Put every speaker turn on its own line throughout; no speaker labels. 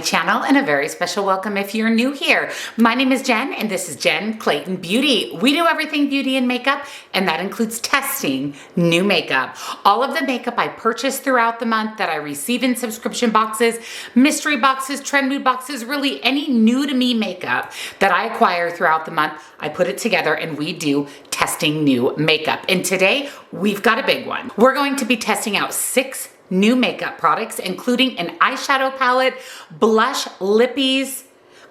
Channel, and a very special welcome if you're new here. My name is Jen and this is Jen Clayton Beauty. We do everything beauty and makeup, and that includes testing new makeup. All of the makeup I purchase throughout the month that I receive in subscription boxes, mystery boxes, trend mood boxes, really any new to me makeup that I acquire throughout the month, I put it together and we do testing new makeup. And today we've got a big one. We're going to be testing out 6 new makeup products, including an eyeshadow palette, blush, lippies,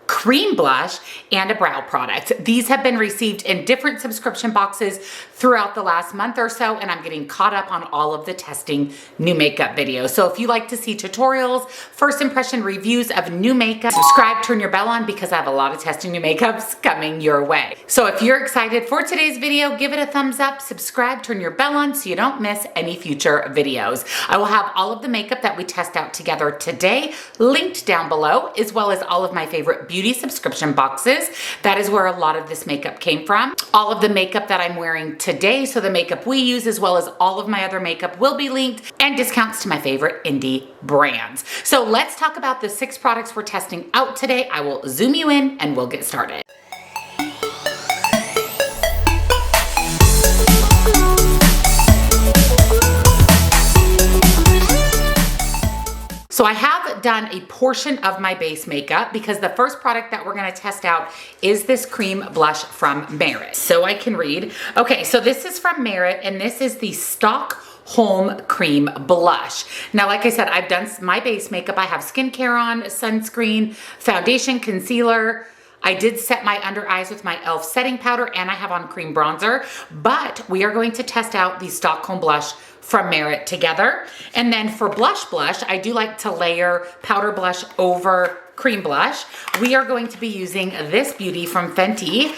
cream blush, and a brow product. These have been received in different subscription boxes throughout the last month or so, and I'm getting caught up on all of the testing new makeup videos. So if you like to see tutorials, first impression reviews of new makeup, subscribe, turn your bell on, because I have a lot of testing new makeups coming your way. So if you're excited for today's video, give it a thumbs up, subscribe, turn your bell on so you don't miss any future videos. I will have all of the makeup that we test out together today linked down below, as well as all of my favorite beauty subscription boxes. That is where a lot of this makeup came from. All of the makeup that I'm wearing today, so the makeup we use, as well as all of my other makeup, will be linked, and discounts to my favorite indie brands. So let's talk about the 6 products we're testing out today. I will zoom you in and we'll get started. So I have done a portion of my base makeup because the first product that we're gonna test out is this cream blush from Merit. So I can read. Okay, so this is from Merit, and this is the Stockholm Cream Blush. Now, like I said, I've done my base makeup. I have skincare on, sunscreen, foundation, concealer. I did set my under eyes with my e.l.f. setting powder, and I have on cream bronzer, but we are going to test out the Stockholm blush from Merit together. And then for blush, I do like to layer powder blush over cream blush. We are going to be using this beauty from Fenty.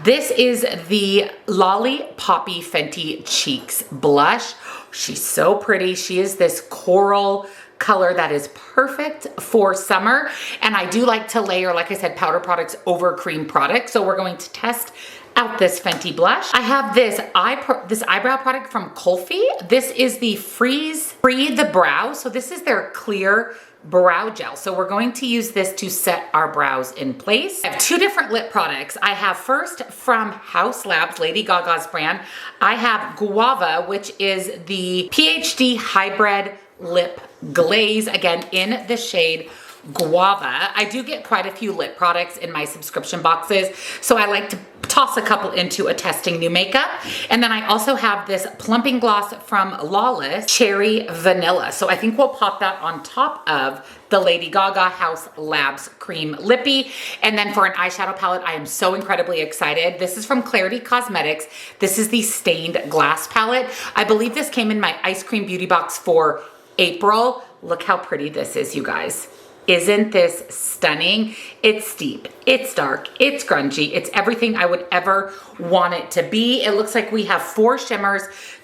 This is the Lolly Poppy Fenty Cheeks blush. She's so pretty. She is this coral color that is perfect for summer. And I do like to layer, like I said, powder products over cream products. So we're going to test out this Fenty blush. I have this eyebrow product from Kulfi. This is the Free the Brow. So this is their clear brow gel. So we're going to use this to set our brows in place. I have 2 different lip products. I have first from Haus Labs, Lady Gaga's brand. I have Guava, which is the PhD Hybrid Lip Glaze, again in the shade Guava. I do get quite a few lip products in my subscription boxes, so I like to toss a couple into a testing new makeup. And then I also have this plumping gloss from Lawless, Cherry Vanilla. So I think we'll pop that on top of the Lady Gaga Haus Labs Cream Lippy. And then for an eyeshadow palette, I am so incredibly excited. This is from Clarity Cosmetics. This is the Stained Glass palette. I believe this came in my Ice Cream Beauty box for April. Look how pretty this is, you guys. Isn't this stunning? It's steep, it's dark, it's grungy, it's everything I would ever want it to be. It looks like we have 4 shimmers,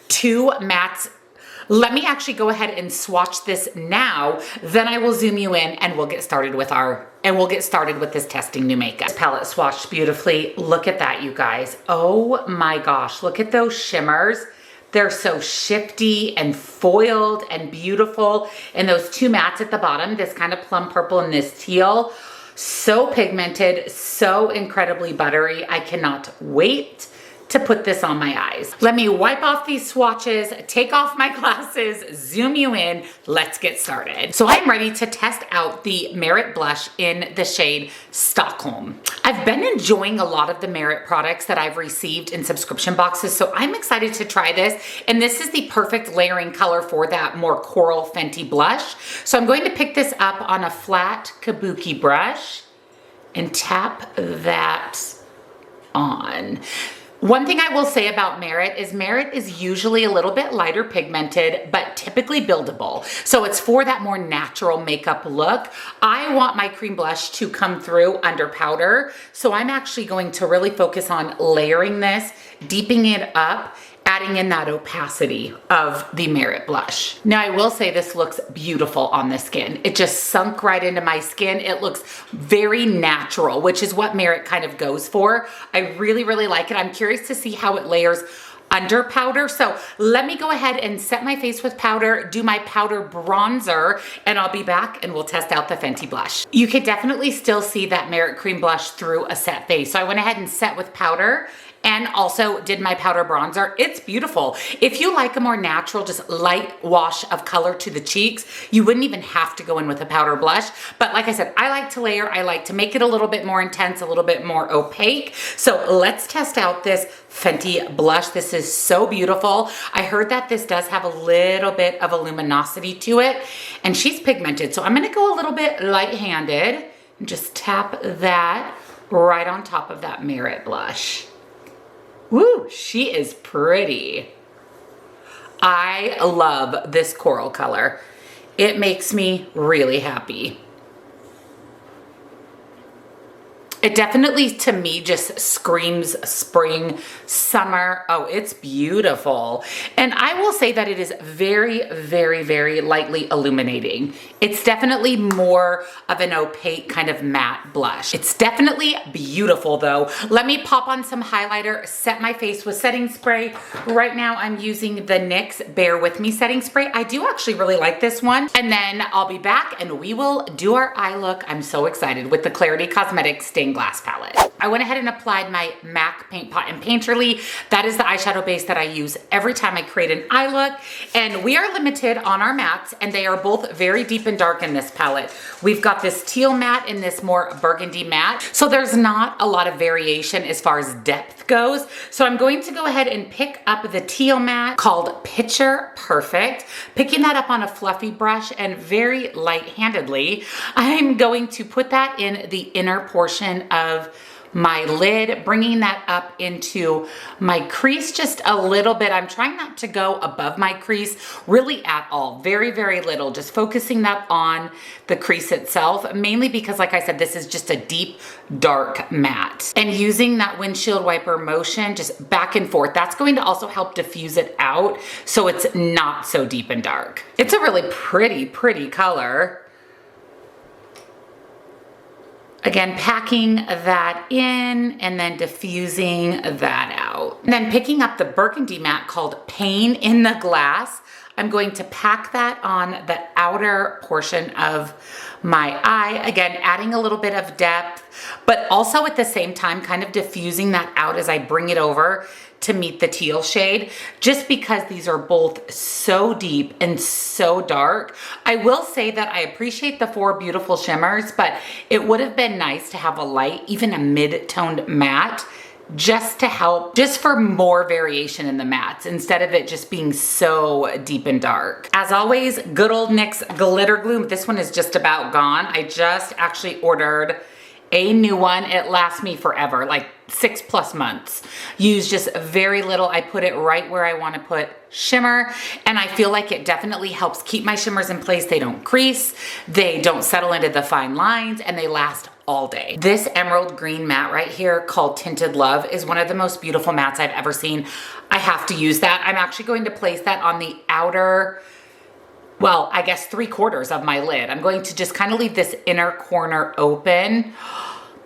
2 mattes. Let me actually go ahead and swatch this now, then I will zoom you in and we'll get started with this testing new makeup. This palette swatched beautifully. Look at that, you guys. Oh my gosh, look at those shimmers. They're so shifty and foiled and beautiful. And those 2 mattes at the bottom, this kind of plum purple and this teal, so pigmented, so incredibly buttery. I cannot wait to put this on my eyes. Let me wipe off these swatches, take off my glasses, zoom you in, let's get started. So I'm ready to test out the Merit blush in the shade Stockholm. I've been enjoying a lot of the Merit products that I've received in subscription boxes, so I'm excited to try this. And this is the perfect layering color for that more coral Fenty blush. So I'm going to pick this up on a flat kabuki brush and tap that on. One thing I will say about Merit is usually a little bit lighter pigmented, but typically buildable. So it's for that more natural makeup look. I want my cream blush to come through under powder. So I'm actually going to really focus on layering this, deepening it up, adding in that opacity of the Merit blush. Now I will say this looks beautiful on the skin. It just sunk right into my skin. It looks very natural, which is what Merit kind of goes for. I really, really like it. I'm curious to see how it layers under powder. So let me go ahead and set my face with powder, do my powder bronzer, and I'll be back and we'll test out the Fenty blush. You can definitely still see that Merit Cream blush through a set face. So I went ahead and set with powder and also did my powder bronzer. It's beautiful. If you like a more natural, just light wash of color to the cheeks, you wouldn't even have to go in with a powder blush. But like I said, I like to layer. I like to make it a little bit more intense, a little bit more opaque. So let's test out this Fenty blush. This is so beautiful. I heard that this does have a little bit of a luminosity to it, and she's pigmented. So I'm gonna go a little bit light-handed and just tap that right on top of that Merit blush. Woo, she is pretty. I love this coral color. It makes me really happy. It definitely, to me, just screams spring, summer. Oh, it's beautiful. And I will say that it is very, very, very lightly illuminating. It's definitely more of an opaque kind of matte blush. It's definitely beautiful though. Let me pop on some highlighter, set my face with setting spray. Right now I'm using the NYX Bear With Me setting spray. I do actually really like this one. And then I'll be back and we will do our eye look. I'm so excited with the Clarity Cosmetics Stained Glass palette. I went ahead and applied my MAC Paint Pot and Painterly. That is the eyeshadow base that I use every time I create an eye look. And we are limited on our mattes, and they are both very deep and dark in this palette. We've got this teal matte and this more burgundy matte. So there's not a lot of variation as far as depth goes. So I'm going to go ahead and pick up the teal matte called Picture Perfect. Picking that up on a fluffy brush and very light-handedly, I'm going to put that in the inner portion of my lid, bringing that up into my crease just a little bit. I'm trying not to go above my crease really at all. Very, very little. Just focusing that on the crease itself, mainly because, like I said, this is just a deep, dark matte. And using that windshield wiper motion just back and forth, that's going to also help diffuse it out so it's not so deep and dark. It's a really pretty, pretty color. Again, packing that in and then diffusing that out. And then picking up the burgundy matte called Pain in the Glass, I'm going to pack that on the outer portion of my eye. Again, adding a little bit of depth, but also at the same time kind of diffusing that out as I bring it over to meet the teal shade, just because these are both so deep and so dark. I will say that I appreciate the 4 beautiful shimmers, but it would have been nice to have a light, even a mid-toned matte, just to help, just for more variation in the mattes, instead of it just being so deep and dark. As always, good old NYX glitter glue. This one is just about gone. I just actually ordered a new one. It lasts me forever, like 6+ months. Use just very little. I put it right where I want to put shimmer, and I feel like it definitely helps keep my shimmers in place. They don't crease, they don't settle into the fine lines, and they last all day. This emerald green matte right here called Tinted Love is one of the most beautiful mattes I've ever seen. I have to use that. I'm actually going to place that on the outer, well, I guess 3/4 of my lid. I'm going to just kind of leave this inner corner open.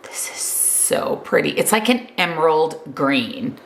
This is so pretty. It's like an emerald green.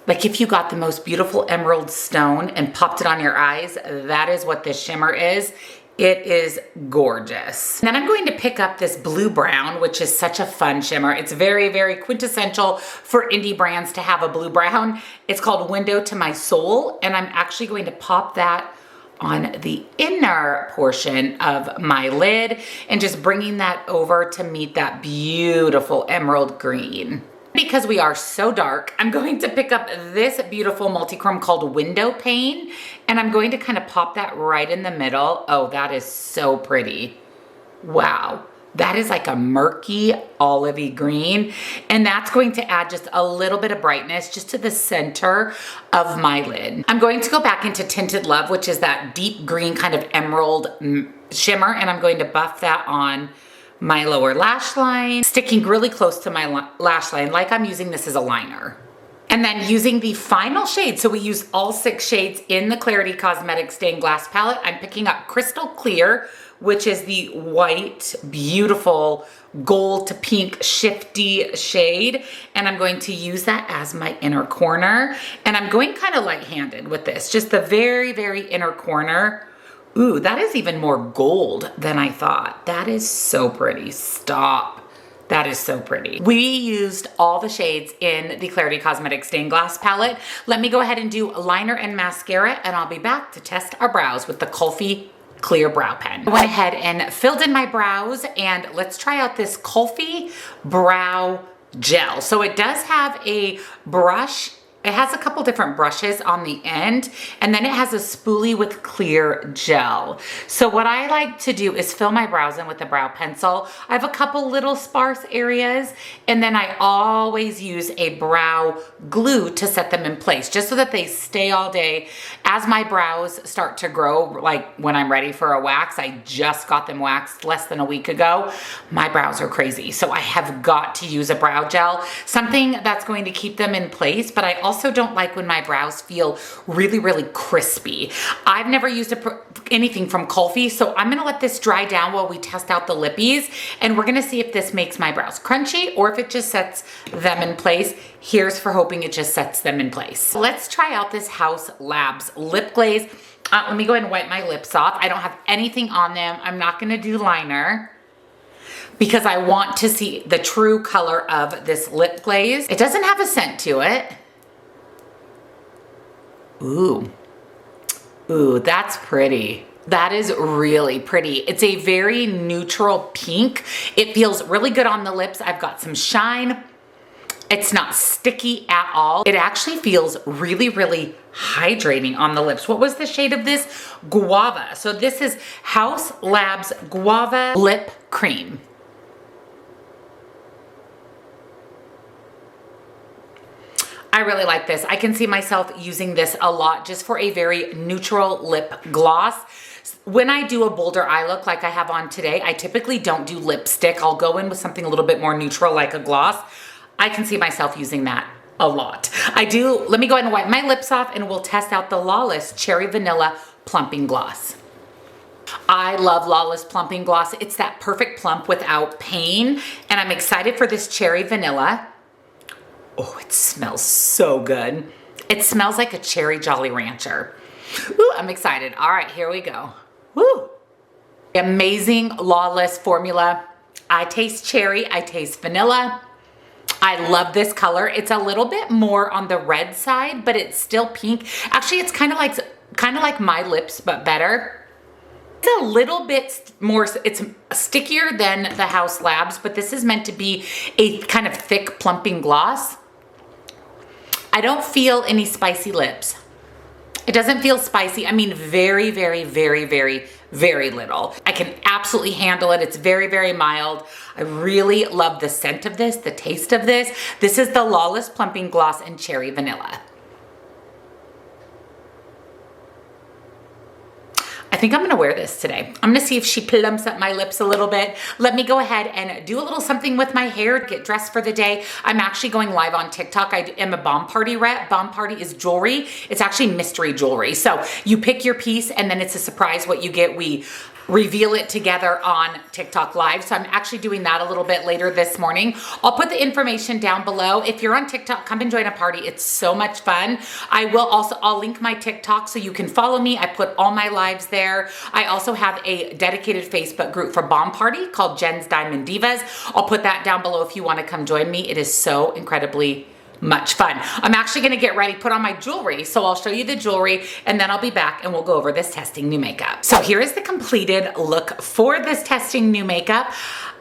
Like if you got the most beautiful emerald stone and popped it on your eyes, that is what this shimmer is. It is gorgeous. Then I'm going to pick up this blue brown, which is such a fun shimmer. It's very, very quintessential for indie brands to have a blue brown. It's called Window to My Soul, and I'm actually going to pop that on the inner portion of my lid and just bringing that over to meet that beautiful emerald green. Because we are so dark, I'm going to pick up this beautiful multi-chrome called Window Pane, and I'm going to kind of pop that right in the middle. Oh, that is so pretty. Wow. That is like a murky olivey green, and that's going to add just a little bit of brightness just to the center of my lid. I'm going to go back into Tinted Love, which is that deep green kind of emerald shimmer, and I'm going to buff that on my lower lash line, sticking really close to my lash line like I'm using this as a liner. And then using the final shade, so we use all 6 shades in the Clarity Cosmetics Stained Glass palette. I'm picking up Crystal Clear, which is the white, beautiful gold to pink shifty shade. And I'm going to use that as my inner corner. And I'm going kind of light-handed with this, just the very, very inner corner. Ooh, that is even more gold than I thought. That is so pretty. Stop. That is so pretty. We used all the shades in the Clarity Cosmetics Stained Glass palette. Let me go ahead and do liner and mascara, and I'll be back to test our brows with the Kulfi Clear Brow Pen. I went ahead and filled in my brows, and let's try out this Kulfi Brow Gel. So it does have a brush. It has a couple different brushes on the end, and then it has a spoolie with clear gel. So what I like to do is fill my brows in with the brow pencil. I have a couple little sparse areas, and then I always use a brow glue to set them in place, just so that they stay all day. As my brows start to grow, like when I'm ready for a wax, I just got them waxed less than a week ago. My brows are crazy, so I have got to use a brow gel, something that's going to keep them in place, but I also don't like when my brows feel really, really crispy. I've never used anything from Kulfi, so I'm gonna let this dry down while we test out the lippies, and we're gonna see if this makes my brows crunchy or if it just sets them in place. Here's for hoping it just sets them in place. Let's try out this Haus Labs lip glaze. Let me go ahead and wipe my lips off. I don't have anything on them. I'm not gonna do liner, because I want to see the true color of this lip glaze. It doesn't have a scent to it. Ooh, that's pretty. That is really pretty. It's a very neutral pink. It feels really good on the lips. I've got some shine. It's not sticky at all. It actually feels really, really hydrating on the lips. What was the shade of this? Guava. So this is Haus Labs Guava Lip Cream. I really like this. I can see myself using this a lot just for a very neutral lip gloss. When I do a bolder eye look like I have on today, I typically don't do lipstick. I'll go in with something a little bit more neutral like a gloss. I can see myself using that a lot. Let me go ahead and wipe my lips off, and we'll test out the Lawless Cherry Vanilla Plumping Gloss. I love Lawless Plumping Gloss. It's that perfect plump without pain, and I'm excited for this Cherry Vanilla. Oh, it smells so good. It smells like a cherry Jolly Rancher. Ooh, I'm excited. All right, here we go. Woo! Amazing Lawless formula. I taste cherry, I taste vanilla. I love this color. It's a little bit more on the red side, but it's still pink. Actually, it's kind of like my lips, but better. It's a little bit more, it's stickier than the Haus Labs, but this is meant to be a kind of thick plumping gloss. I don't feel any spicy lips. It doesn't feel spicy. I mean, very, very, very, very, very little. I can absolutely handle it. It's very, very mild. I really love the scent of this, the taste of this. This is the Lawless Plumping Gloss in Cherry Vanilla. I think I'm gonna wear this today. I'm gonna see if she plumps up my lips a little bit. Let me go ahead and do a little something with my hair, get dressed for the day. I'm actually going live on TikTok. I am a Bomb Party rep. Bomb Party is jewelry. It's actually mystery jewelry. So you pick your piece, and then it's a surprise what you get. We reveal it together on TikTok Live. So I'm actually doing that a little bit later this morning. I'll put the information down below. If you're on TikTok, come and join a party. It's so much fun. I'll link my TikTok so you can follow me. I put all my lives there. I also have a dedicated Facebook group for Bomb Party called Jen's Diamond Divas. I'll put that down below if you want to come join me. It is so incredibly much fun. I'm actually gonna get ready, put on my jewelry. So I'll show you the jewelry, and then I'll be back and we'll go over this testing new makeup. So here is the completed look for this testing new makeup.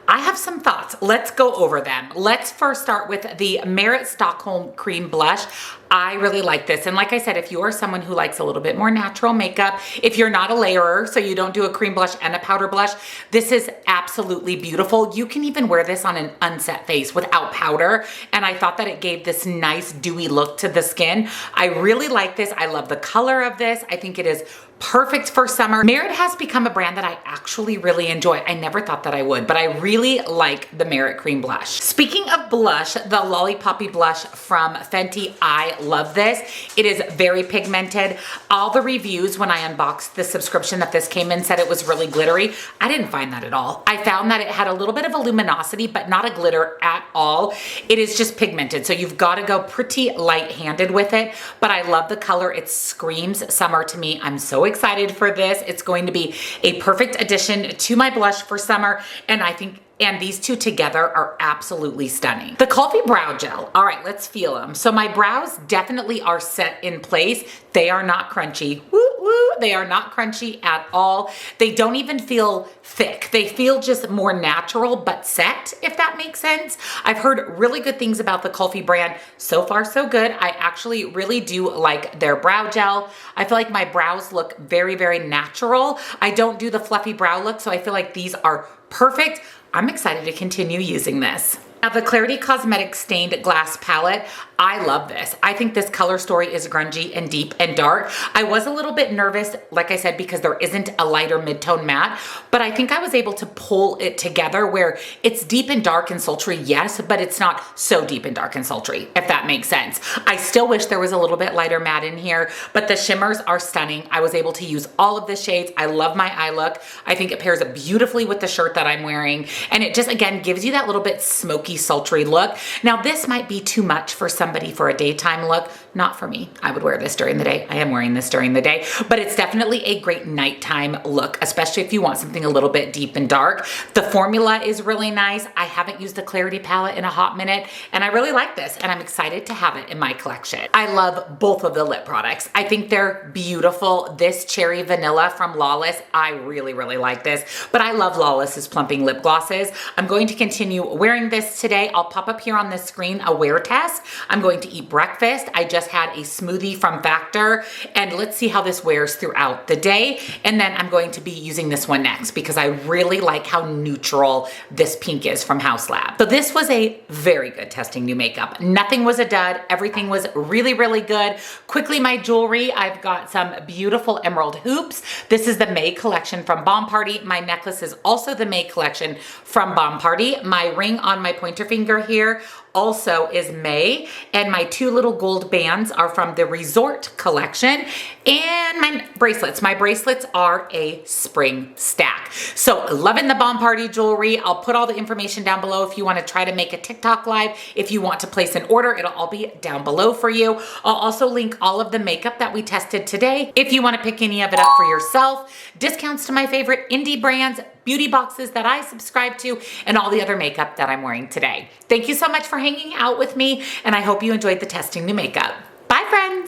I have some thoughts. Let's go over them. Let's first start with the Merit Stockholm Cream Blush. I really like this. And like I said, if you are someone who likes a little bit more natural makeup, if you're not a layerer, so you don't do a cream blush and a powder blush, this is absolutely beautiful. You can even wear this on an unset face without powder. And I thought that it gave this nice dewy look to the skin. I really like this. I love the color of this. I think it is perfect for summer. Merit has become a brand that I actually really enjoy. I never thought that I would, but I really like the Merit Cream Blush. Speaking of blush, the Lollipoppy blush from Fenty, I love this. It is very pigmented. All the reviews when I unboxed the subscription that this came in said it was really glittery. I didn't find that at all. I found that it had a little bit of a luminosity, but not a glitter at all. It is just pigmented, so you've got to go pretty light-handed with it, but I love the color. It screams summer to me. I'm so excited for this. It's going to be a perfect addition to my blush for summer, and I think these two together are absolutely stunning. The Coffee Brow Gel. All right, let's feel them. So my brows definitely are set in place. They are not crunchy. Woo woo, they are not crunchy at all. They don't even feel thick. They feel just more natural but set, if that makes sense. I've heard really good things about the Coffee brand. So far, so good. I actually really do like their brow gel. I feel like my brows look very, very natural. I don't do the fluffy brow look, so I feel like these are perfect. I'm excited to continue using this. Now the Clarity Cosmetics Stained Glass Palette, I love this. I think this color story is grungy and deep and dark. I was a little bit nervous, like I said, because there isn't a lighter mid-tone matte, but I think I was able to pull it together where it's deep and dark and sultry, yes, but it's not so deep and dark and sultry, if that makes sense. I still wish there was a little bit lighter matte in here, but the shimmers are stunning. I was able to use all of the shades. I love my eye look. I think it pairs beautifully with the shirt that I'm wearing, and it just, again, gives you that little bit smoky, sultry look. Now this might be too much for somebody for a daytime look. Not for me. I would wear this during the day. I am wearing this during the day, but it's definitely a great nighttime look, especially if you want something a little bit deep and dark. The formula is really nice. I haven't used the Clarity palette in a hot minute, and I really like this, and I'm excited to have it in my collection. I love both of the lip products. I think they're beautiful. This Cherry Vanilla from Lawless, I really, really like this, but I love Lawless's plumping lip glosses. I'm going to continue wearing this today. I'll pop up here on the screen a wear test. I'm going to eat breakfast. I just had a smoothie from Factor, and let's see how this wears throughout the day. And then I'm going to be using this one next because I really like how neutral this pink is from House Lab. So this was a very good testing new makeup. Nothing was a dud. Everything was really, really good. Quickly, my jewelry. I've got some beautiful emerald hoops. This is the May collection from Bomb Party. My necklace is also the May collection from Bomb Party. My ring on my pointer finger here also is May, and my two little gold bands are from the Resort collection, and my bracelets are a spring stack. So loving the Bomb Party jewelry. I'll put all the information down below if you want to try to make a TikTok live. If you want to place an order, it'll all be down below for you. I'll also link all of the makeup that we tested today if you want to pick any of it up for yourself. Discounts to my favorite indie brands, beauty boxes that I subscribe to, and all the other makeup that I'm wearing today. Thank you so much for hanging out with me, and I hope you enjoyed the testing new makeup. Bye, friends.